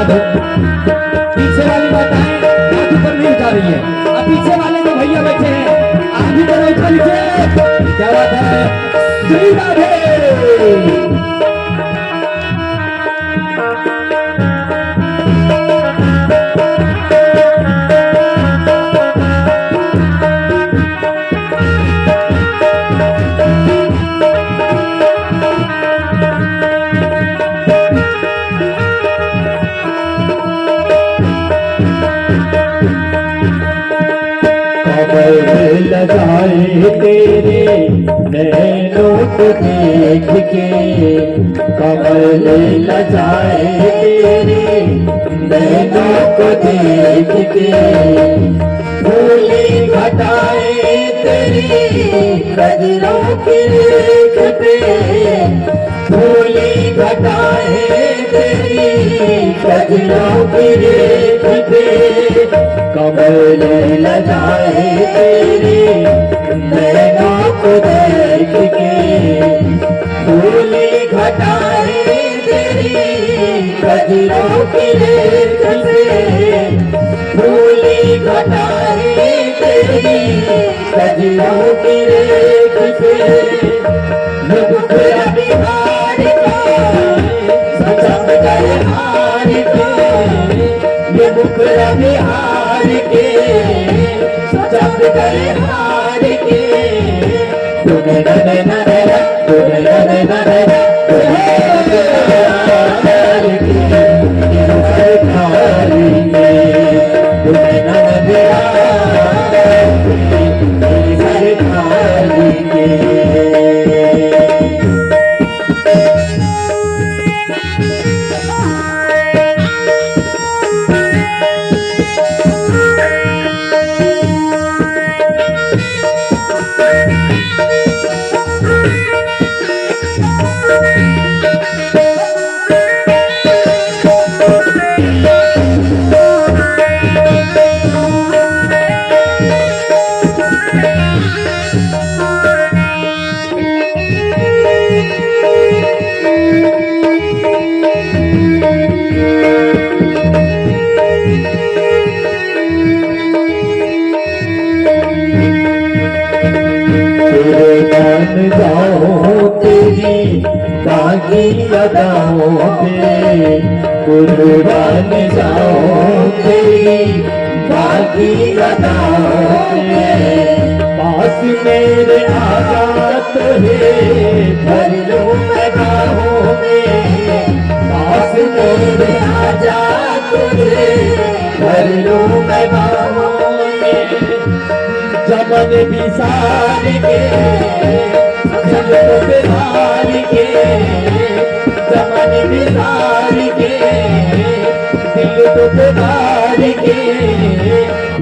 साधु पीछे वाली माताएं हाथ ऊपर नहीं उठा रही है, अब पीछे वाले जो भैया बैठे हैं आप भी करो उठा लीजिए। क्या बात है, श्री राधे। लगाए तेरे नैनों को देख के, कमल लजाए तेरे नैनों को देख के, फूली घटाए तेरी कजरों की रेख पे, फूली घटाए तेरी कजरों की रेख पे, कमल लजाए तेरे नैनों को देख के, फूली घटाए तेरी कजरों की रेख से, फूली घटाए तेरी कजरों की रेख से, ये मुखड़ा बिहार का सचम गए हार के, ये मुखड़ा बिहार के सचम गए हार के, दुने नने नने दुने नने नने बागी अदाओं पे कुर्बान जाओ तेरी बागी अदाओं पे, पास मेरे आजाद है भर लो मैदानों में, पास मेरे आजाद है भर लो मैदानों में, चमन विसार के बिहार के, चमन बिहार के, दिल तो बिहार के,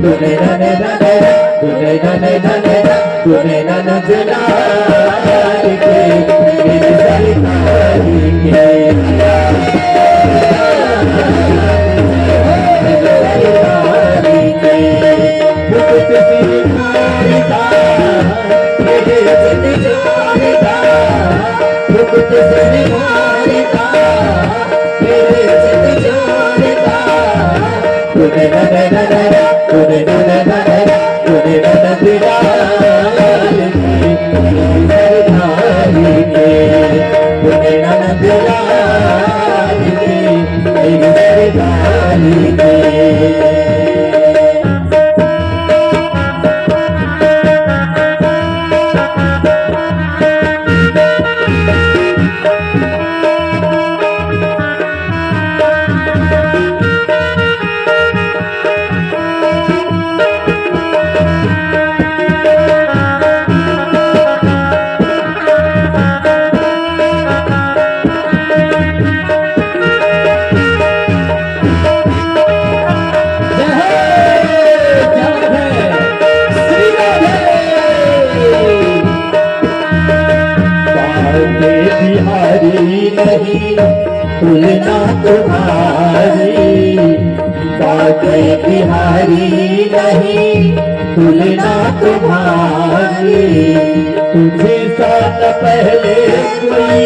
दुने नने नने दुने नने नने दुने नने जलाल के, मेरी सरकार के, मुकुट सिंह मुकुट से निहारता मेरे चित जोड़ता, तूने नने नने तूने नने नने तूने नने दिलाल की सरदारी के, तूने नने दिलाल की मेरी सरदारी के। नहीं तुलना तुम्हारी, बाके बिहारी नहीं तुलना तुम्हारी, तुझे साथ पहले कोई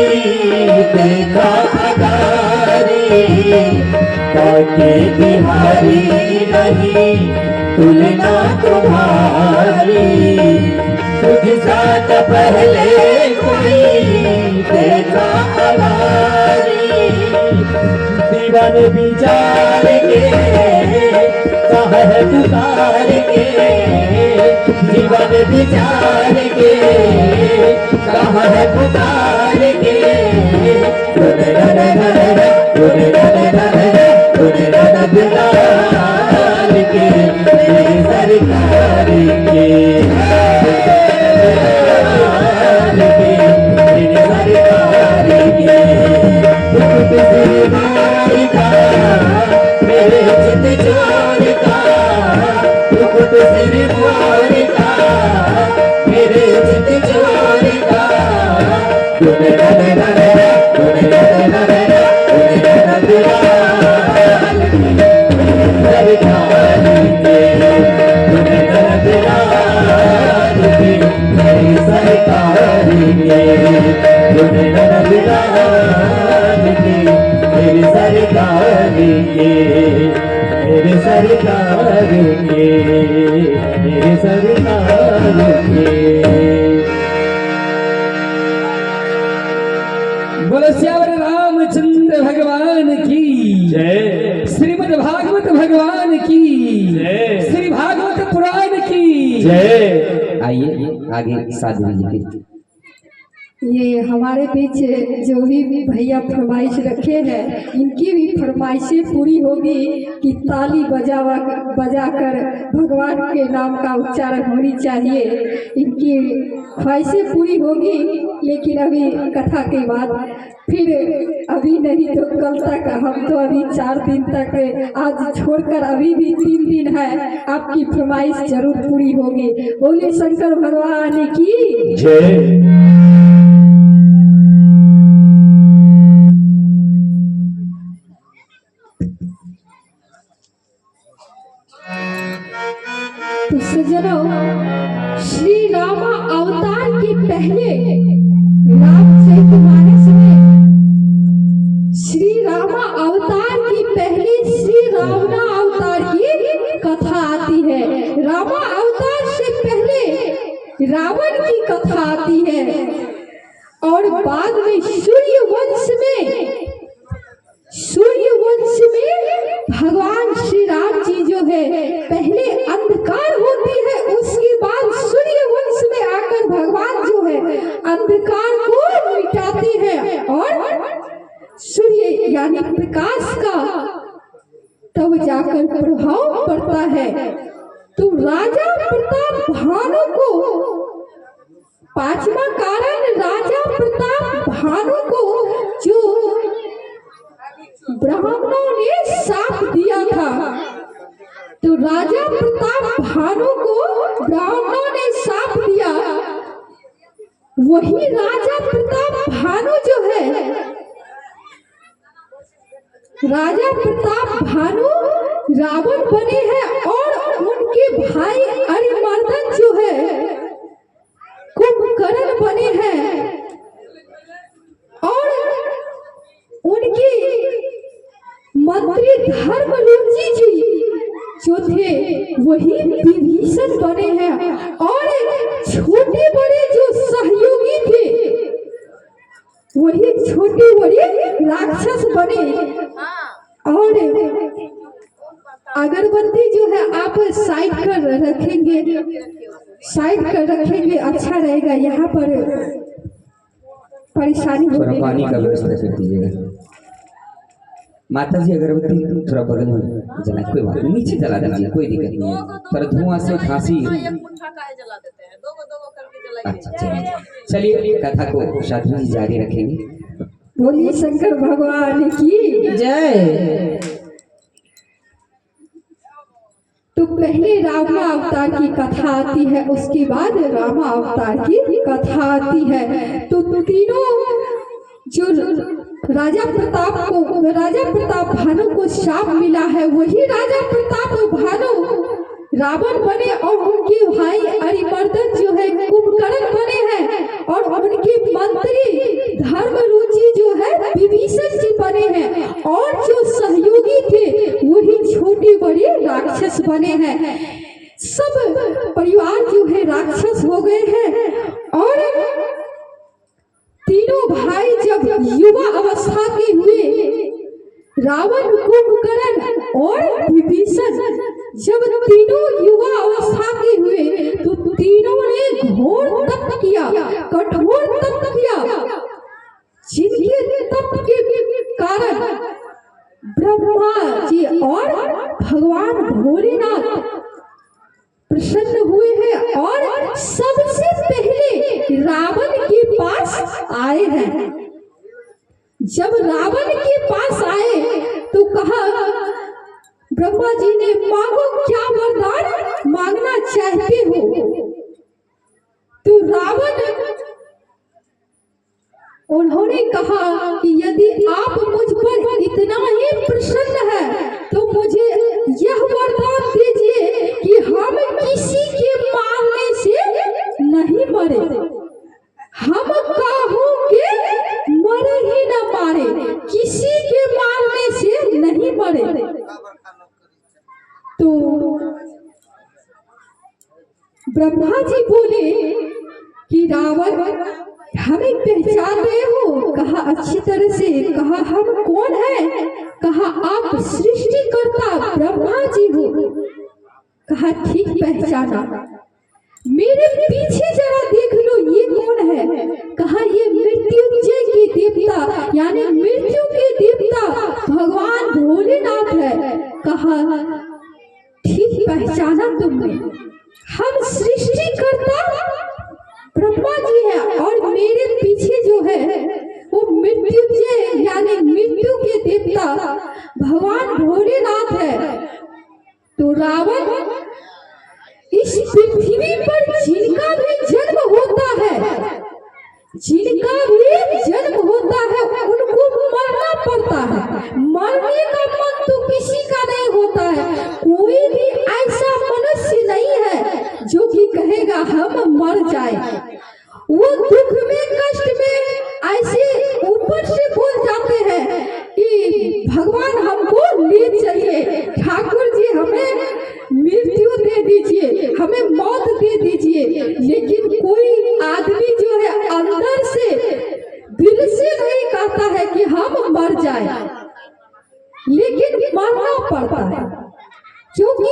देखा अगारी, बाके बिहारी नहीं तुलना तुम्हारी। तुझसा तो पहले कोई देखा हमारी। दीवाने विचार के कहा है पुकार के, दीवाने विचार के कहा है पुकार के। तुने नने नने नने, तुने नने नने नने, तुने नने बिलाल के मेरी सरकार के, मेरी सरकार के। दुख तेरे नार का मेरे चित चोर का, दुख तेरे नार का मेरे चित चोर का। तुने नने नने नने, तुने नने नने नने, तुने नने बिलाल के मेरी सरकार के, तुने नने बिलाल के मेरी सरकार के, तुने नने बिलाल के मेरी सरकार के, मेरी सरकार के, मेरी सरकार के। बोलो श्यावर रामचंद्र भगवान की जय, श्रीमद् भागवत भगवान की जय, श्री भागवत पुराण की जय। आइए आगे साधु जी के। ये हमारे बीच जो भी भैया फरमाइश रखे हैं, इनकी भी फरमाइशें पूरी होगी कि ताली बजाकर भगवान के नाम का उच्चारण होनी चाहिए। इनकी ख्वाहिशें पूरी होगी, लेकिन अभी कथा के बाद फिर अभी नहीं तो कल तक, हम तो अभी 4 दिन तक, आज छोड़कर अभी भी 3 दिन है। आपकी फरमाइश जरूर पूरी होगी। बोले शंकर भगवान की जय। तो सज्जनों, श्री रामा अवतार के पहले रामचरितमानस में श्री रामा अवतार के पहले श्री रावणा अवतार की कथा आती है। रामा अवतार से पहले रावण की कथा आती है, और बाद में सूर्यवंश में भगवान श्री राम जी जो है, पहले अंधकार होती है, उसके बाद सूर्यवंश में आकर भगवान जो है अंधकार को मिटाते हैं, और सूर्य यानी प्रकाश का तब जाकर प्रभाव पड़ता है। तो राजा प्रताप भानु को, 5वां कारण, राजा प्रताप भानु को जो ब्राह्मणों ने शाप दिया था, तो राजा प्रताप भानु को ब्राह्मणों ने शाप दिया। वही राजा प्रताप भानु जो है, राजा प्रताप भानु रावण बने हैं, और उनके भाई अरिमर्दन जो है कुंभकर्ण बने हैं, और उनके मंत्री धर्मरुचि जी जो थे वही विभीषण बने हैं, और छोटे बड़े जो सहयोगी थे वही छोटे बड़े राक्षस बने। और अगरबत्ती जो है आप साइड कर रखेंगे, साइड कर रखेंगे, अच्छा रहेगा। यहाँ पर परेशानी हो थोड़ा रही पानी का है। व्यवस्था कर दीजिएगा। माता जी अगरबत्ती थोड़ा बगल में जला, कोई बात नहीं, नीचे जला देना, कोई दिक्कत नहीं है। पर धुआं से खांसी। अच्छा चलिए कथा को साधु जी जारी रखेंगे। बोलिए शंकर भगवान की जय। तो पहले रामा अवतार की कथा आती है, उसके बाद रामा अवतार की कथा आती है। तो तीनों जो राजा प्रताप भानु को शाप मिला है, वही राजा प्रताप भानु रावण बने, और उनके भाई अरिमर्दन जो है कुंभकर्ण बने हैं, और उनके मंत्री धर्म रुचि जो है विभीषण जी बने हैं, और जो सहयोगी थे वही छोटे बड़े राक्षस बने हैं। सब परिवार जो है राक्षस हो गए हैं। और तीनों भाई जब युवा अवस्था के हुए, रावण, कुंभकर्ण और विभीषण जब तीनों युवा अवस्था के हुए तो तीनों ने घोर तप किया, कठोर तप किया, जिनके तप के कारण ब्रह्मा जी और भगवान भोलेनाथ प्रसन्न हुए हैं और सबसे पहले रावण के पास आए हैं। जब रावण के पास आए तो कहा, ब्रह्मा जी ने, मांगो क्या वरदान मांगना चाहते हो। तो रावण, उन्होंने कहा कि यदि आप मुझ पर इतना ही प्रसन्न है तो मुझे यह वरदान दीजिए कि हम किसी के मारने से नहीं मरे, हम काहू के मरे ही न मारे, किसी के मारने से नहीं मरे। तो ब्रह्मा जी बोले कि रावण, हमें पहचान रहे हो? कहा, अच्छी तरह से। कहा, हम कौन हैं? कहा, आप सृष्टिकर्ता ब्रह्मा जी हो। कहा, ठीक पहचाना। मेरे पीछे जरा देख लो, ये कौन है? कहा, ये मृत्युंजय के देवता यानी मृत्यु के देवता भगवान भोलेनाथ है। कहा, ठीक पहचाना तुमने, हम सृष्टिकर्ता ब्रह्मा जी है और मेरे पीछे जो है वो मृत्युंजय यानी मृत्यु के देवता भगवान भोलेनाथ है। तो रावण, इस पृथ्वी पर जिनका भी जन्म होता है, जिनका भी जन्म होता है उनको मरना पड़ता है। मरने का मन तो किसी का नहीं होता है। कोई भी ऐसा मनुष्य नहीं है जो कि कहेगा हम मर जाए। वो दुख में, कष्ट में ऐसे ऊपर से बोल जाते हैं कि भगवान हमको ले चलिए, ठाकुर जी हमें मृत्यु दे दीजिए, हमें मौत दे दीजिए। लेकिन कोई आदमी जो है अंदर से, दिल से नहीं कहता है कि हम मर जाए, लेकिन मरना पड़ता है। क्योंकि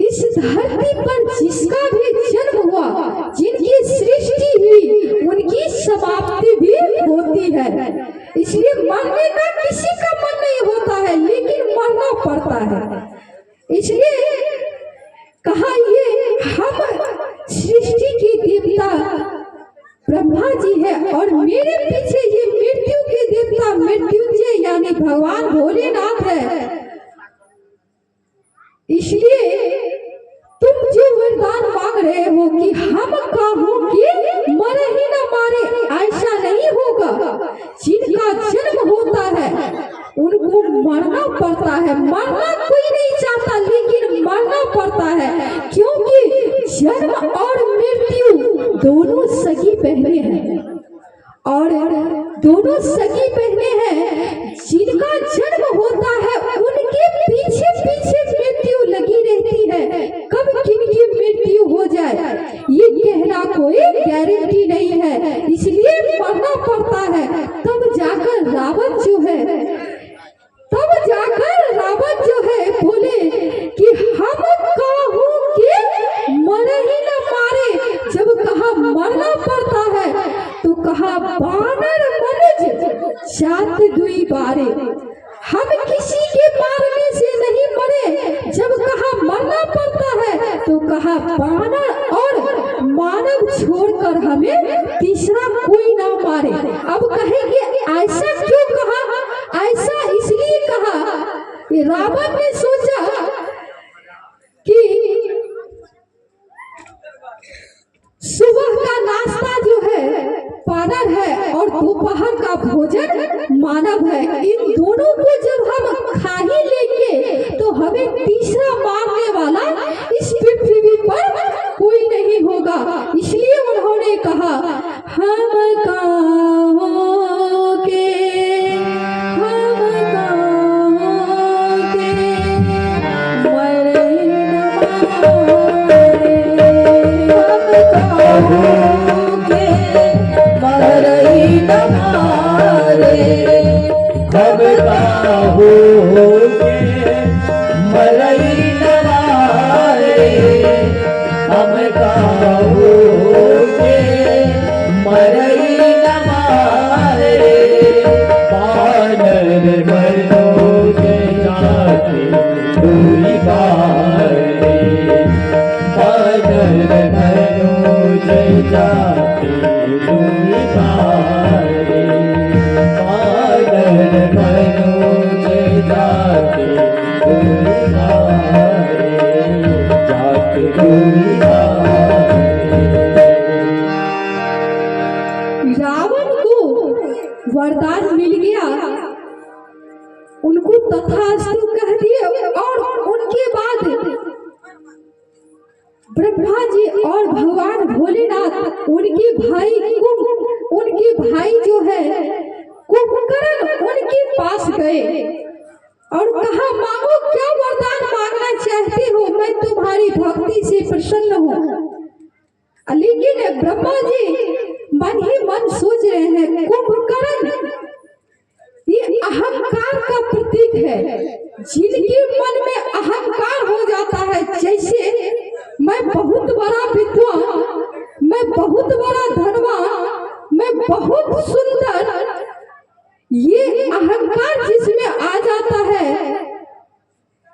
इस धरती पर जिसका भी जन्म हुआ, जिनकी सृष्टि हुई, उनकी समाप्ति भी होती है। इसलिए मरने का किसी का मन नहीं होता है, लेकिन मरना पड़ता है। इसलिए कहा, ये हम सृष्टि के देवता ब्रह्मा जी है और मेरे पीछे ये मृत्यु के देवता मृत्युंजय यानी भगवान भोलेनाथ है। इसलिए तुम जो वरदान मांग रहे हो कि हम काहू के मरे ही न मारे, ऐसा नहीं होगा। जिनका जन्म होता है उनको मरना पड़ता है। मरना कोई नहीं चाहता, लेकिन मरना पड़ता है, क्योंकि जन्म और मृत्यु दोनों सगी बहनें हैं और दोनों सगी बहनें हैं। जिनका जन्म होता है उनके पीछे पीछे मृत्यु लगी रहती है। कब किनकी मृत्यु हो जाए ये कहना कोई गारंटी नहीं है, इसलिए मरना पड़ता है। तब जाकर रावण जो है बोले कि हम काहू के मरे ही न मारे। जब कहा मरना पड़ता है तो कहा, बानर मनुज जात दुई बारे, हम किसी के मारने से नहीं मरे। जब कहा मरना पड़ता है तो कहा, बानर और मानव छोड़कर हमें तीसरा कोई ना मारे। अब कहेंगे ऐसा क्यों कहा? ऐसा इसलिए कहा कि रावण ने सोचा कि सुबह का नाश्ता जो है बानर है और दोपहर का भोजन मानव है। इन दोनों को जब हम खा ही लेंगे तो हमें तीसरा मारने वाला इस पृथ्वी पर कोई नहीं होगा। इसलिए उन्होंने कहा, कहोगे मरई नवारे हम कहोगे मरई नवारे बानर बनोगे जाते दूरी बारे बानर बनोगे जाते दूरी बारे बानर बनोगे जाते दूरी बारे जाते दूरी रावण को वरदान मिल गया, उनको तथास्तु कह दिए। और उनके बाद ब्रह्मा जी और भगवान भोलेनाथ उनके भाई जो है कुंभकर्ण उनके पास गए और कहा, मांगो, क्या वरदान मांगना चाहते हो, मैं तुम्हारी भक्ति से प्रसन्न हूँ। लेकिन ब्रह्मा जी मन ही मन सोच रहे हैं, कुंभकर्ण ये अहंकार का प्रतीक है। जिनके मन में अहंकार हो जाता है, जैसे मैं बहुत बड़ा विद्वान, मैं बहुत बड़ा धनवान, मैं बहुत सुंदर, ये अहंकार जिसमें आ जाता है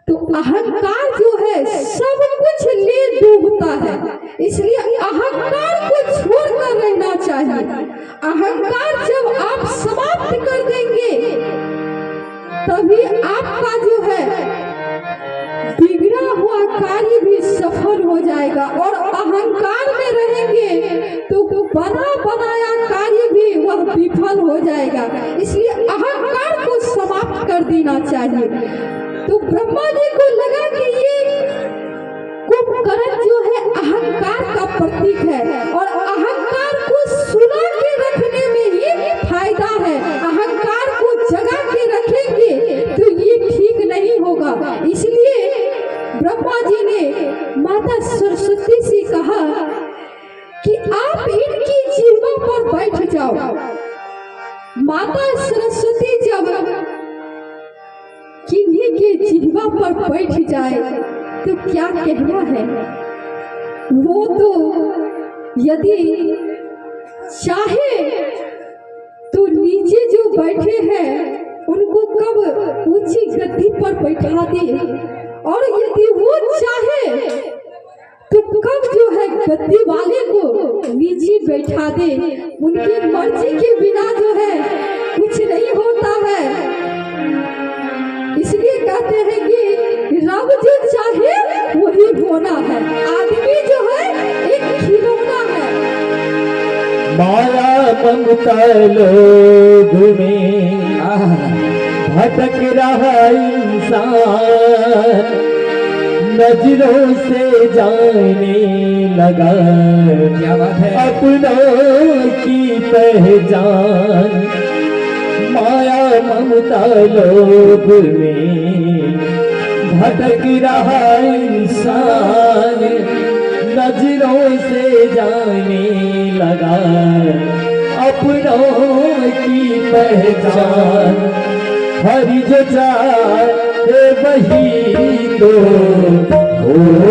तो अहंकार जो है सब कुछ ले डूबता है। इसलिए अहंकार को छोड़कर रहना चाहिए। अहंकार जब आप समाप्त कर देंगे तभी आपका जो है बिगड़ा हुआ कार्य भी सफल हो जाएगा। और अहंकार में रहेंगे तो बना बनाया कार्य भी वह विफल हो जाएगा। इसलिए अहंकार को समाप्त कर देना चाहिए। तो ब्रह्मा जी को लगा कि ये कुंभकर्ण जो है अहंकार का प्रतीक है और अहंकार को सुला के रखने में ये फायदा है। अहंकार को जगा के रखेंगे तो ये ठीक नहीं होगा। इसलिए ब्रह्मा जी ने माता सरस्वती से कहा कि आप इनकी जीवा पर बैठ जाओ। माता सरस्वती जब किन्हीं के जिह्वा पर बैठ जाए तो क्या कहना है। वो तो यदि चाहे तो नीचे जो बैठे हैं उनको कब ऊंची गद्दी पर बैठा दे, और यदि वो चाहे तो कब जो है गद्दी वाले को नीचे बैठा दे। उनकी मर्जी के बिना जो है कुछ नहीं होता है। इसलिए कहते हैं कि रब जो चाहे वही होना है। आदमी जो है एक खिलौना है। माया ममता लोभ में भटक रहा इंसान, नजरों से जाने लगा क्या बात है, अपनों की पहचान। माया ममता लोभ में भटक रहा इंसान, नजरों से जाने लगा अपनों की पहचान। हरि जो चाहे वही तो हो